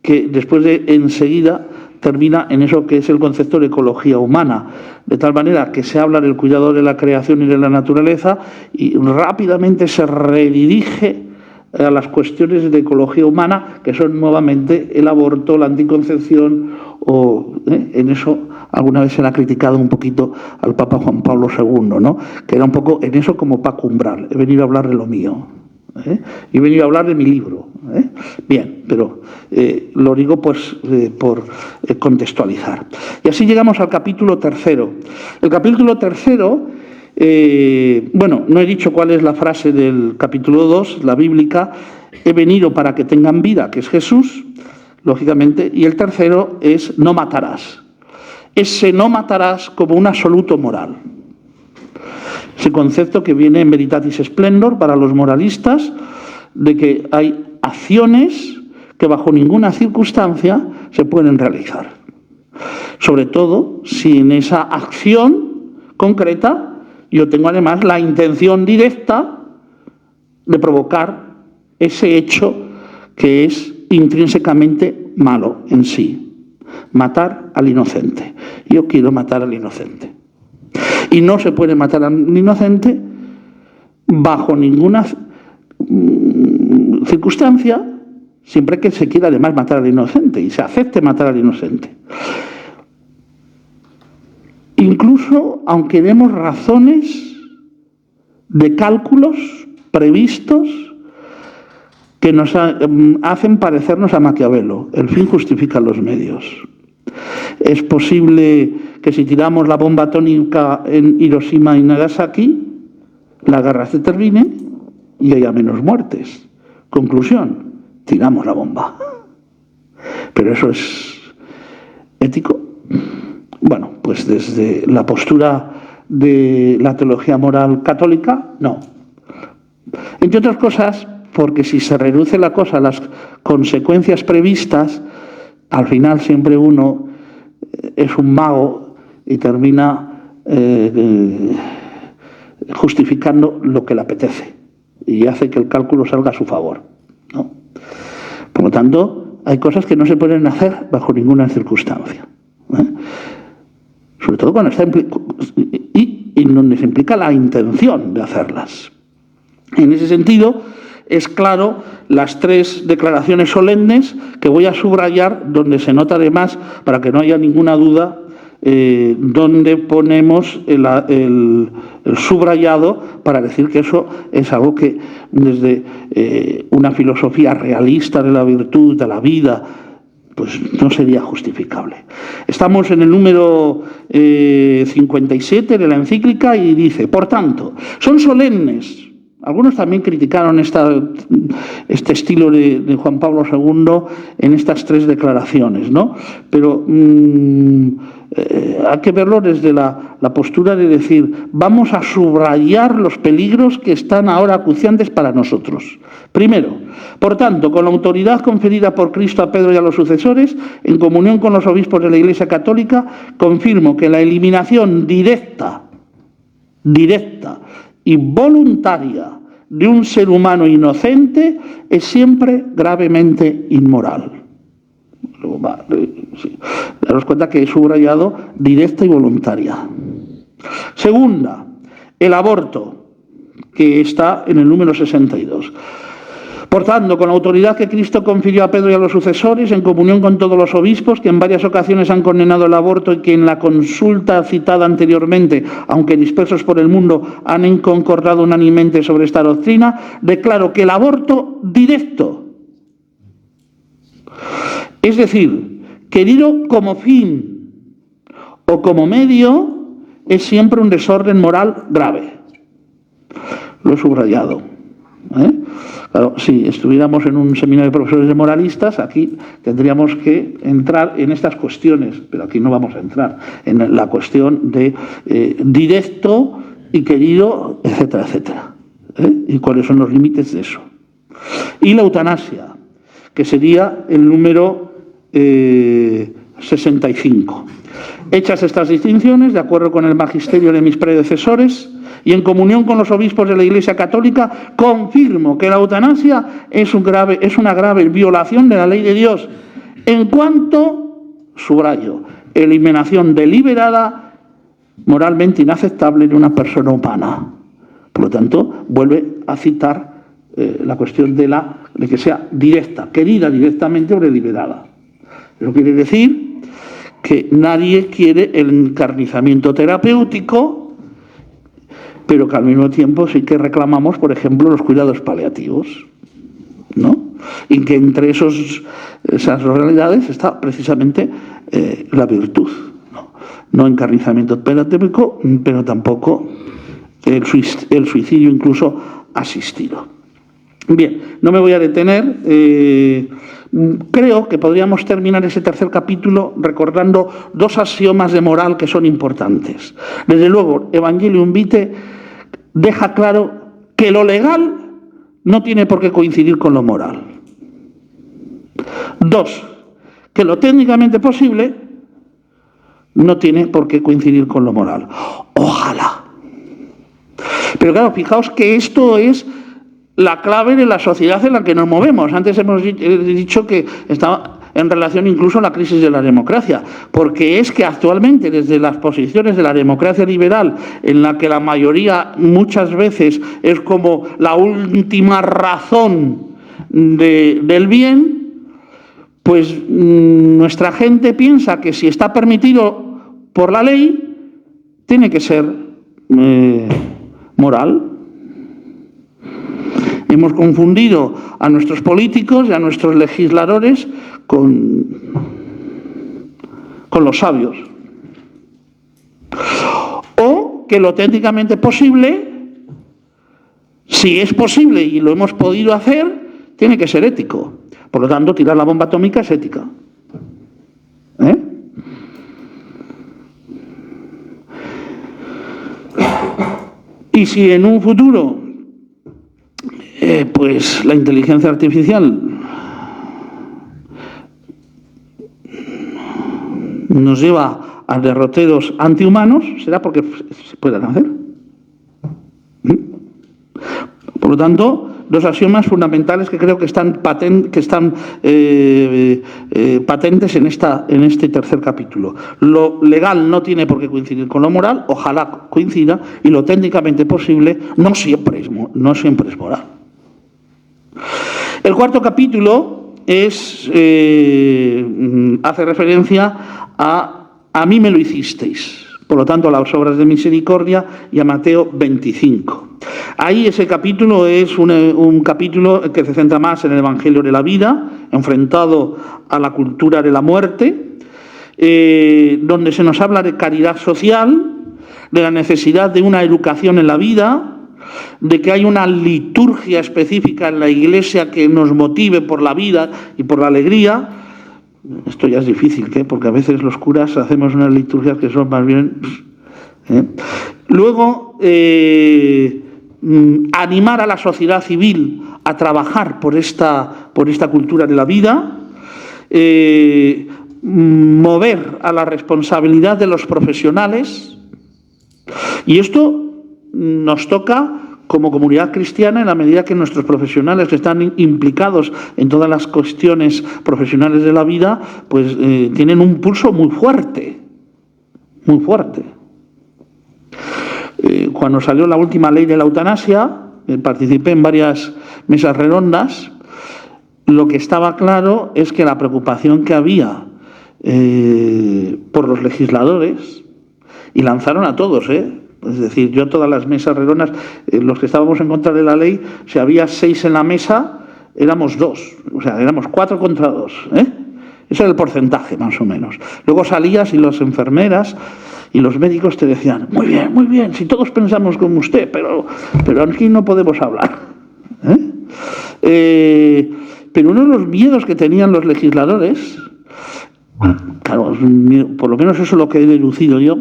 que después de enseguida termina en eso que es el concepto de ecología humana, de tal manera que se habla del cuidado de la creación y de la naturaleza y rápidamente se redirige a las cuestiones de ecología humana, que son nuevamente el aborto, la anticoncepción, en eso alguna vez se le ha criticado un poquito al Papa Juan Pablo II, ¿no? Que era un poco en eso como Paco Umbral, he venido a hablar de lo mío. Y he venido a hablar de mi libro. Bien, pero lo digo pues por contextualizar. Y así llegamos al capítulo 3. El capítulo 3 Bueno, no he dicho cuál es la frase del capítulo 2, la bíblica. He venido para que tengan vida, que es Jesús, lógicamente. Y el tercero es no matarás. Ese no matarás como un absoluto moral. Ese concepto que viene en Veritatis Splendor para los moralistas, de que hay acciones que bajo ninguna circunstancia se pueden realizar. Sobre todo si en esa acción concreta yo tengo además la intención directa de provocar ese hecho que es intrínsecamente malo en sí. Matar al inocente. Yo quiero matar al inocente. Y no se puede matar al inocente bajo ninguna circunstancia, siempre que se quiera además matar al inocente y se acepte matar al inocente. Incluso aunque demos razones de cálculos previstos que nos hacen parecernos a Maquiavelo. El fin justifica los medios. Es posible que si tiramos la bomba atómica en Hiroshima y Nagasaki, la guerra se termine y haya menos muertes. Conclusión, tiramos la bomba. ¿Pero eso es ético? Bueno, pues desde la postura de la teología moral católica, no. Entre otras cosas, porque si se reduce la cosa a las consecuencias previstas, al final siempre uno es un mago y termina justificando lo que le apetece y hace que el cálculo salga a su favor, ¿no? Por lo tanto, hay cosas que no se pueden hacer bajo ninguna circunstancia, ¿eh? Sobre todo cuando está y donde se implica la intención de hacerlas. En ese sentido, es claro las tres declaraciones solemnes que voy a subrayar, donde se nota además, para que no haya ninguna duda, donde ponemos el subrayado para decir que eso es algo que desde una filosofía realista de la virtud, de la vida, pues no sería justificable. Estamos en el número 57 de la encíclica y dice, por tanto, son solemnes. Algunos también criticaron este estilo de Juan Pablo II en estas tres declaraciones, ¿no? Pero hay que verlo desde la postura de decir, vamos a subrayar los peligros que están ahora acuciantes para nosotros. Primero, por tanto, con la autoridad conferida por Cristo a Pedro y a los sucesores, en comunión con los obispos de la Iglesia Católica, confirmo que la eliminación directa y voluntaria de un ser humano inocente es siempre gravemente inmoral. Sí. Daros cuenta que he subrayado directa y voluntaria. Segunda, el aborto, que está en el número 62. Por tanto, con la autoridad que Cristo confirió a Pedro y a los sucesores, en comunión con todos los obispos, que en varias ocasiones han condenado el aborto y que en la consulta citada anteriormente, aunque dispersos por el mundo, han concordado unánimemente sobre esta doctrina, declaro que el aborto directo, es decir, querido como fin o como medio, es siempre un desorden moral grave. Lo he subrayado. Claro, si estuviéramos en un seminario de profesores de moralistas, aquí tendríamos que entrar en estas cuestiones, pero aquí no vamos a entrar en la cuestión de directo y querido, etcétera, etcétera, y cuáles son los límites de eso. Y la eutanasia, que sería el número 65. Hechas estas distinciones, de acuerdo con el magisterio de mis predecesores, y en comunión con los obispos de la Iglesia Católica, confirmo que la eutanasia es una grave violación de la ley de Dios, en cuanto, subrayo, eliminación deliberada, moralmente inaceptable de una persona humana. Por lo tanto, vuelve a citar la cuestión de que sea directa, querida directamente o deliberada. Eso quiere decir que nadie quiere el encarnizamiento terapéutico, pero que al mismo tiempo sí que reclamamos, por ejemplo, los cuidados paliativos, ¿no? Y que entre esas realidades está precisamente la virtud, ¿no? No encarnizamiento terapéutico, pero tampoco el suicidio incluso asistido. Bien, no me voy a detener. Creo que podríamos terminar ese tercer capítulo recordando dos axiomas de moral que son importantes. Desde luego, Evangelium Vitae deja claro que lo legal no tiene por qué coincidir con lo moral. 2, que lo técnicamente posible no tiene por qué coincidir con lo moral. Ojalá. Pero claro, fijaos que esto es la clave de la sociedad en la que nos movemos. Antes hemos dicho que estaba en relación incluso a la crisis de la democracia, porque es que actualmente desde las posiciones de la democracia liberal, en la que la mayoría muchas veces es como la última razón del bien, pues nuestra gente piensa que si está permitido por la ley, tiene que ser moral. Hemos confundido a nuestros políticos y a nuestros legisladores con los sabios. O que lo técnicamente posible, si es posible y lo hemos podido hacer, tiene que ser ético. Por lo tanto, tirar la bomba atómica es ética. Y si en un futuro pues la inteligencia artificial nos lleva a derroteros antihumanos, será porque se puedan hacer. Por lo tanto, dos axiomas fundamentales que creo que están patentes en este tercer capítulo. Lo legal no tiene por qué coincidir con lo moral, ojalá coincida, y lo técnicamente posible no siempre es moral. El cuarto capítulo hace referencia a mí me lo hicisteis, por lo tanto a las obras de misericordia y a Mateo 25. Ahí ese capítulo es un capítulo que se centra más en el Evangelio de la vida, enfrentado a la cultura de la muerte, donde se nos habla de caridad social, de la necesidad de una educación en la vida, de que hay una liturgia específica en la Iglesia que nos motive por la vida y por la alegría. Esto ya es difícil, porque a veces los curas hacemos unas liturgias que son más bien... Luego, animar a la sociedad civil a trabajar por esta cultura de la vida, mover a la responsabilidad de los profesionales, y esto nos toca como comunidad cristiana en la medida que nuestros profesionales que están implicados en todas las cuestiones profesionales de la vida, pues tienen un pulso muy fuerte, muy fuerte. Cuando salió la última ley de la eutanasia, participé en varias mesas redondas. Lo que estaba claro es que la preocupación que había por los legisladores, y lanzaron a todos, es decir, yo todas las mesas redondas, los que estábamos en contra de la ley, si había 6 en la mesa, éramos 2, o sea, éramos 4 contra 2, Ese era el porcentaje, más o menos. Luego salías y las enfermeras y los médicos te decían, muy bien, si todos pensamos como usted, pero aquí no podemos hablar. Pero uno de los miedos que tenían los legisladores, claro, por lo menos eso es lo que he deducido yo,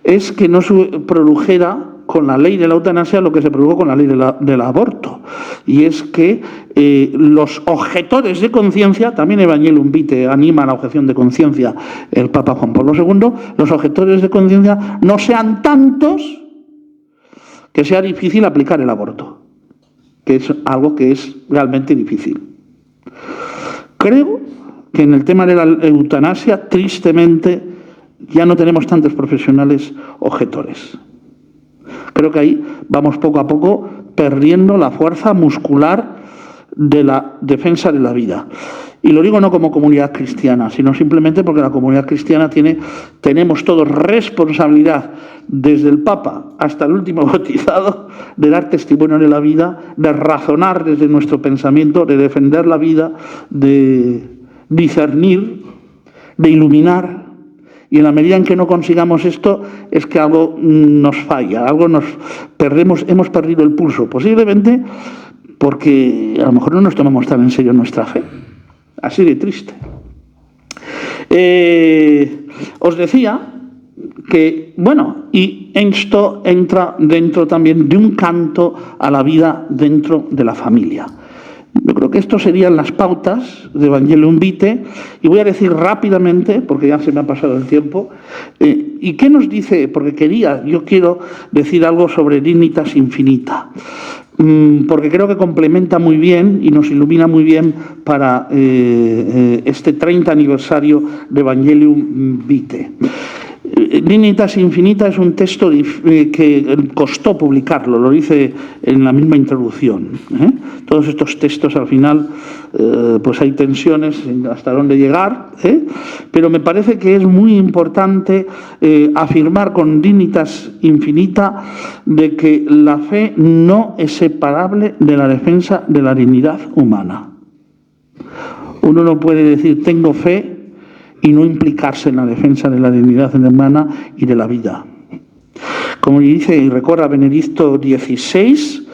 es que no se produjera con la ley de la eutanasia lo que se produjo con la ley del aborto. Y es que los objetores de conciencia, también Evangelium Vitae anima a la objeción de conciencia el Papa Juan Pablo II, los objetores de conciencia no sean tantos que sea difícil aplicar el aborto, que es algo que es realmente difícil. Creo que en el tema de la eutanasia, tristemente, ya no tenemos tantos profesionales objetores. Creo que ahí vamos poco a poco perdiendo la fuerza muscular de la defensa de la vida. Y lo digo no como comunidad cristiana, sino simplemente porque la comunidad cristiana tenemos todos responsabilidad, desde el Papa hasta el último bautizado, de dar testimonio de la vida, de razonar desde nuestro pensamiento, de defender la vida, de discernir, de iluminar Y en la medida en que no consigamos esto, es que algo nos falla, algo hemos perdido el pulso. Posiblemente porque a lo mejor no nos tomamos tan en serio nuestra fe. Así de triste. Os decía que, bueno, y esto entra dentro también de un canto a la vida dentro de la familia. Yo creo que estos serían las pautas de Evangelium Vitae, y voy a decir rápidamente, porque ya se me ha pasado el tiempo, ¿y qué nos dice? Porque yo quiero decir algo sobre Dignitas Infinita, porque creo que complementa muy bien y nos ilumina muy bien para este 30 aniversario de Evangelium Vitae. Dignitas Infinita es un texto que costó publicarlo, lo dice en la misma introducción. Todos estos textos al final pues hay tensiones hasta dónde llegar, pero me parece que es muy importante afirmar con Dignitas Infinita de que la fe no es separable de la defensa de la dignidad humana. Uno no puede decir tengo fe y no implicarse en la defensa de la dignidad humana y de la vida. Como dice y recuerda Benedicto XVI,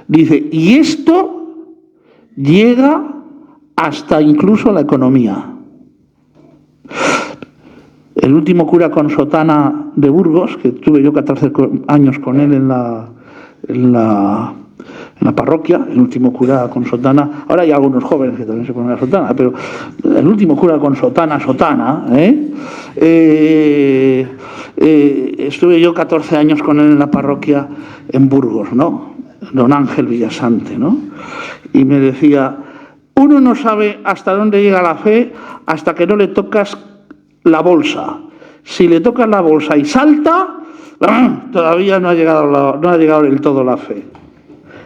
dice, y esto llega hasta incluso la economía. El último cura con sotana de Burgos, que tuve yo 14 años con él en la parroquia, el último cura con sotana, ahora hay algunos jóvenes que también se ponen la sotana, pero el último cura con sotana, estuve yo 14 años con él en la parroquia en Burgos, ¿no? Don Ángel Villasante, ¿no? Y me decía, uno no sabe hasta dónde llega la fe hasta que no le tocas la bolsa. Si le tocas la bolsa y salta, todavía no ha llegado del todo la fe.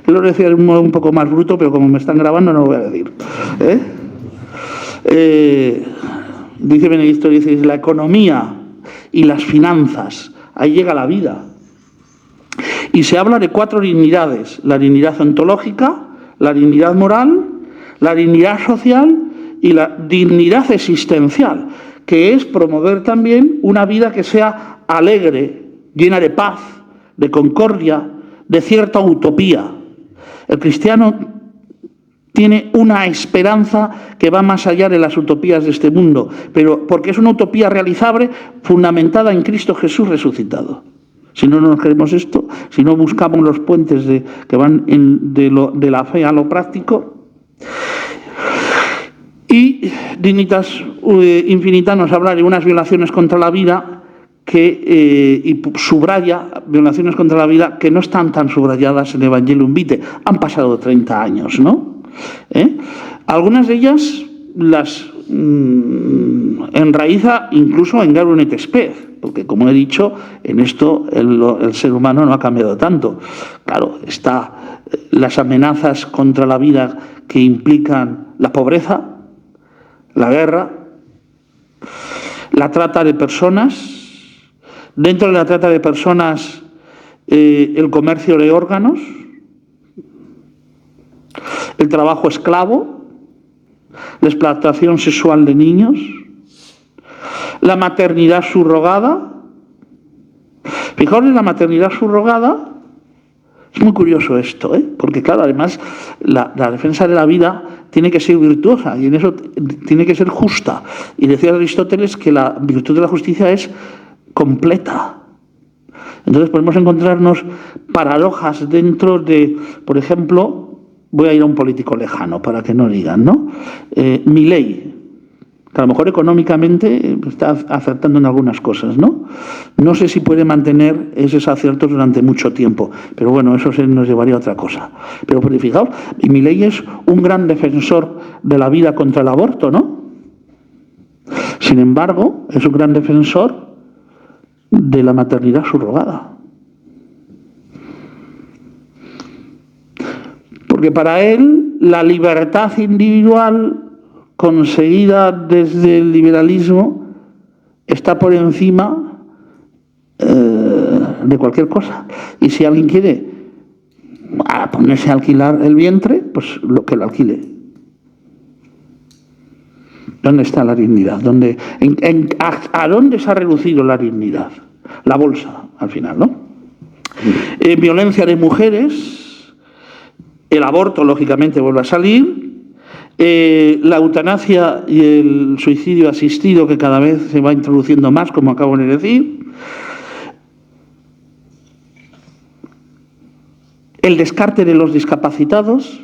Él lo decía de un modo un poco más bruto, pero como me están grabando no lo voy a decir. Dice Benedicto XVI, la economía y las finanzas, ahí llega la vida. Y se habla de 4 dignidades: la dignidad ontológica, la dignidad moral, la dignidad social y la dignidad existencial, que es promover también una vida que sea alegre, llena de paz, de concordia, de cierta utopía. El cristiano tiene una esperanza que va más allá de las utopías de este mundo, pero porque es una utopía realizable fundamentada en Cristo Jesús resucitado. Si no nos creemos esto, si no buscamos los puentes que van de la fe a lo práctico. Y Dignitas Infinita nos habla de unas violaciones contra la vida y subraya violaciones contra la vida que no están tan subrayadas en Evangelium Vitae. Han pasado 30 años, ¿no? Algunas de ellas las enraiza incluso en Gaudium et Spes, porque como he dicho, en esto el ser humano no ha cambiado tanto. Claro, está las amenazas contra la vida que implican la pobreza, la guerra, la trata de personas. Dentro de la trata de personas, el comercio de órganos, el trabajo esclavo, la explotación sexual de niños, la maternidad subrogada. Fijaos en la maternidad subrogada, es muy curioso esto, porque claro, además la defensa de la vida tiene que ser virtuosa y en eso tiene que ser justa. Y decía Aristóteles que la virtud de la justicia es completa. Entonces podemos encontrarnos paradojas dentro de, por ejemplo, voy a ir a un político lejano para que no digan, ¿no? Milei, que a lo mejor económicamente está acertando en algunas cosas, ¿no? No sé si puede mantener esos aciertos durante mucho tiempo, pero bueno, eso nos llevaría a otra cosa. Pero fijaos, Milei es un gran defensor de la vida contra el aborto, ¿no? Sin embargo, es un gran defensor de la maternidad subrogada. Porque para él la libertad individual conseguida desde el liberalismo está por encima de cualquier cosa. Y si alguien quiere ponerse a alquilar el vientre, pues que lo alquile. ¿Dónde está la dignidad? ¿A dónde se ha reducido la dignidad? La bolsa, al final, ¿no? Violencia de mujeres, el aborto, lógicamente, vuelve a salir, la eutanasia y el suicidio asistido, que cada vez se va introduciendo más, como acabo de decir, el descarte de los discapacitados,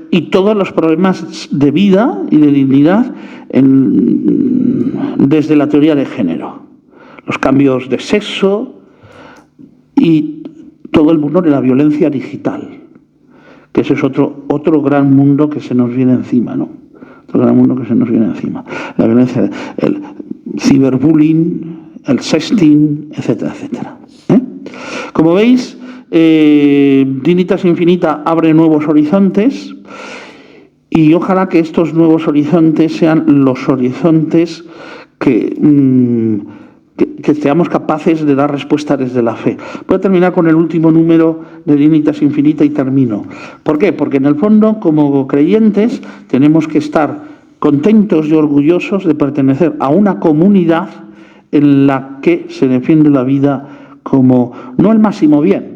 y todos los problemas de vida y de dignidad desde la teoría de género, los cambios de sexo y todo el mundo de la violencia digital, que ese es otro gran mundo que se nos viene encima, ¿no? Otro gran mundo que se nos viene encima. La violencia, el ciberbullying, el sexting, etcétera, etcétera. Como veis, Dignitas Infinita abre nuevos horizontes, y ojalá que estos nuevos horizontes sean los horizontes que seamos capaces de dar respuesta desde la fe. Voy a terminar con el último número de Dignitas Infinita y termino. ¿Por qué? Porque en el fondo, como creyentes, tenemos que estar contentos y orgullosos de pertenecer a una comunidad en la que se defiende la vida como no el máximo bien,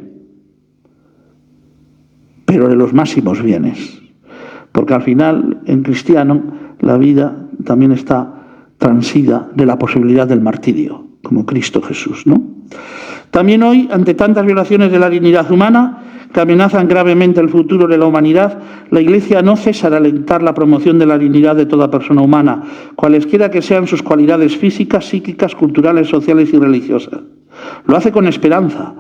pero de los máximos bienes. Porque al final, en cristiano, la vida también está transida de la posibilidad del martirio, como Cristo Jesús, ¿no? También hoy, ante tantas violaciones de la dignidad humana que amenazan gravemente el futuro de la humanidad, la Iglesia no cesa de alentar la promoción de la dignidad de toda persona humana, cualesquiera que sean sus cualidades físicas, psíquicas, culturales, sociales y religiosas. Lo hace con esperanza,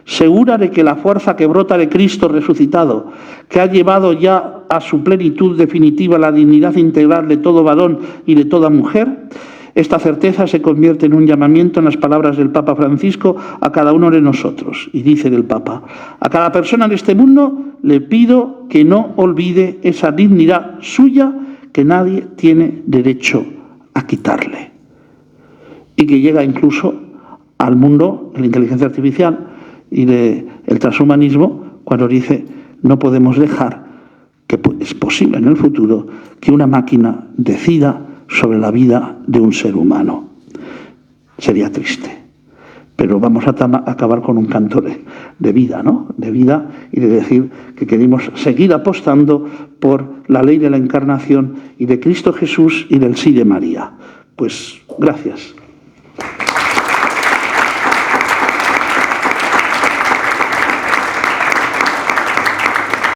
segura de que la fuerza que brota de Cristo resucitado, que ha llevado ya a su plenitud definitiva la dignidad integral de todo varón y de toda mujer, esta certeza se convierte en un llamamiento, en las palabras del Papa Francisco, a cada uno de nosotros. Y dice el Papa: a cada persona de este mundo le pido que no olvide esa dignidad suya que nadie tiene derecho a quitarle. Y que llega incluso al mundo de la inteligencia artificial y del transhumanismo, cuando dice: no podemos dejar que es posible en el futuro que una máquina decida sobre la vida de un ser humano. Sería triste, pero vamos a acabar con un canto de vida, ¿no? De vida, y de decir que queremos seguir apostando por la ley de la encarnación y de Cristo Jesús y del sí de María. Pues gracias.